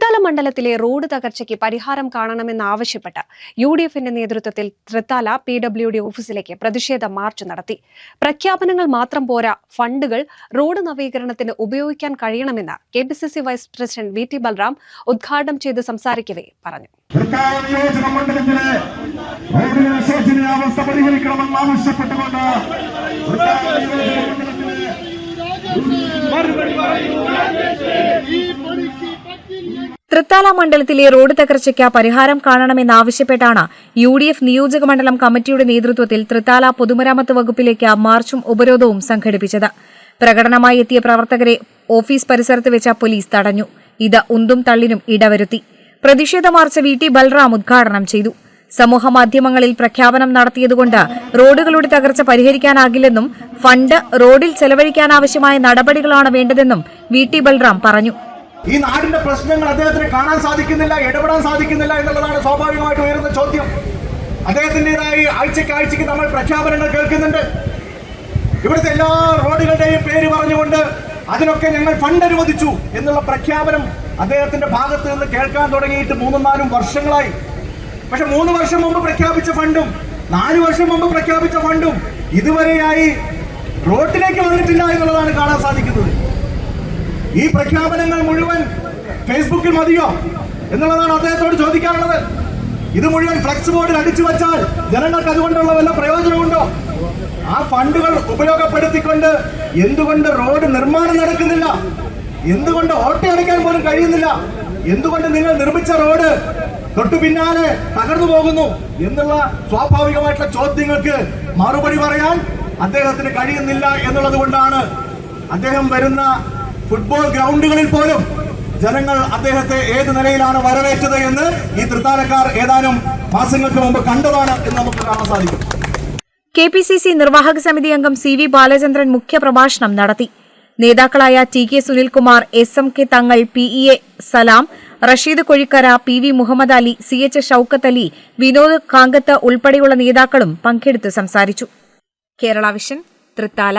തൃത്താല മണ്ഡലത്തിലെ റോഡ് തകർച്ചയ്ക്ക് പരിഹാരം കാണണമെന്നാവശ്യപ്പെട്ട് യുഡിഎഫിന്റെ നേതൃത്വത്തിൽ തൃത്താല PWD ഓഫീസിലേക്ക് പ്രതിഷേധ മാർച്ച് നടത്തി. പ്രഖ്യാപനങ്ങൾ മാത്രം പോരാ, ഫണ്ടുകൾ റോഡ് നവീകരണത്തിന് ഉപയോഗിക്കാൻ കഴിയണമെന്ന് KPCC vice president VT Balram ഉദ്ഘാടനം ചെയ്ത് സംസാരിക്കവേ പറഞ്ഞു. തൃത്താല മണ്ഡലത്തിലെ റോഡ് തകർച്ചയ്ക്ക് പരിഹാരം കാണണമെന്നാവശ്യപ്പെട്ടാണ് UDF നിയോജക മണ്ഡലം കമ്മിറ്റിയുടെ നേതൃത്വത്തിൽ തൃത്താല പൊതുമരാമത്ത് വകുപ്പിലേക്ക് മാർച്ചും ഉപരോധവും സംഘടിപ്പിച്ചത്. പ്രകടനമായി എത്തിയ പ്രവർത്തകരെ ഓഫീസ് പരിസരത്ത് വെച്ച പോലീസ് തടഞ്ഞു. ഇത് ഉന്തും തള്ളിനും ഇടവരുത്തി. പ്രതിഷേധ മാർച്ച് VT ബൽറാം ഉദ്ഘാടനം ചെയ്തു. സമൂഹമാധ്യമങ്ങളിൽ പ്രഖ്യാപനം നടത്തിയതുകൊണ്ട് റോഡുകളുടെ തകർച്ച പരിഹരിക്കാനാകില്ലെന്നും ഫണ്ട് റോഡിൽ ചെലവഴിക്കാനാവശ്യമായ നടപടികളാണ് വേണ്ടതെന്നും VT ബൽറാം പറഞ്ഞു. ഈ നാടിന്റെ പ്രശ്നങ്ങൾ അദ്ദേഹത്തിന് കാണാൻ സാധിക്കുന്നില്ല, ഇടപെടാൻ സാധിക്കുന്നില്ല എന്നുള്ളതാണ് സ്വാഭാവികമായിട്ട് ഉയരുന്ന ചോദ്യം. അദ്ദേഹത്തിൻ്റെതായി ആഴ്ചയ്ക്ക് നമ്മൾ പ്രഖ്യാപനങ്ങൾ കേൾക്കുന്നുണ്ട്. ഇവിടുത്തെ എല്ലാ റോഡുകളുടെയും പേര് പറഞ്ഞുകൊണ്ട് അതിനൊക്കെ ഞങ്ങൾ ഫണ്ട് അനുവദിച്ചു എന്നുള്ള പ്രഖ്യാപനം അദ്ദേഹത്തിന്റെ ഭാഗത്ത് നിന്ന് കേൾക്കാൻ തുടങ്ങിയിട്ട് 3-4 വർഷങ്ങളായി. പക്ഷെ 3 വർഷം മുമ്പ് പ്രഖ്യാപിച്ച ഫണ്ടും 4 വർഷം മുമ്പ് പ്രഖ്യാപിച്ച ഫണ്ടും ഇതുവരെയായി റോഡിലേക്ക് വന്നിട്ടില്ല എന്നുള്ളതാണ് കാണാൻ സാധിക്കുന്നത്. ഈ പ്രഖ്യാപനങ്ങൾ മുഴുവൻ ഫേസ്ബുക്കിൽ മതിയോ എന്നുള്ളതാണ് അദ്ദേഹത്തോട് ചോദിക്കാനുള്ളത്. ഇത് മുഴുവൻ ഫ്ലക്സ് ബോർഡിൽ അടിച്ചു വച്ചാൽ ജനങ്ങൾക്ക് അതുകൊണ്ടുള്ള വല്ല പ്രയോജനമുണ്ടോ? ആ ഫണ്ടുകൾ ഉപയോഗപ്പെടുത്തിക്കൊണ്ട് എന്തുകൊണ്ട് റോഡ് നിർമ്മാണം നടക്കുന്നില്ല? എന്തുകൊണ്ട് ഓട്ടോ അടയ്ക്കാൻ പോലും കഴിയുന്നില്ല? എന്തുകൊണ്ട് നിങ്ങൾ നിർമ്മിച്ച റോഡ് തൊട്ടു പിന്നാലെ തകർന്നു പോകുന്നു എന്നുള്ള സ്വാഭാവികമായിട്ടുള്ള ചോദ്യങ്ങൾക്ക് മറുപടി പറയാൻ അദ്ദേഹത്തിന് കഴിയുന്നില്ല എന്നുള്ളത് കൊണ്ടാണ് അദ്ദേഹം വരുന്ന ഫുട്ബോൾ ഗ്രൗണ്ടുകളിൽ പോലും ജനങ്ങൾ അദ്ദേഹത്തെ ഏത് നിലയിലാണ് വരവേറ്റത് എന്ന് ഈ തൃത്താലക്കാർ ഏതാനും മാസങ്ങൾക്ക് മുമ്പ് കണ്ടതാണ് എന്ന് നമുക്ക് കാണാൻ സാധിക്കും. KPCC നിർവാഹക സമിതി അംഗം CV ബാലചന്ദ്രൻ മുഖ്യപ്രഭാഷണം നടത്തി. നേതാക്കളായ TK സുനിൽകുമാർ, SMK തങ്ങൾ, PEA സലാം, റഷീദ് കൊഴിക്കര, PV മുഹമ്മദ് അലി, CH ഷൌക്കത്ത് അലി, വിനോദ് കാങ്കത്ത് ഉൾപ്പെടെയുള്ള നേതാക്കളും പങ്കെടുത്ത് സംസാരിച്ചു. കേരള വിഷൻ, തൃത്താല.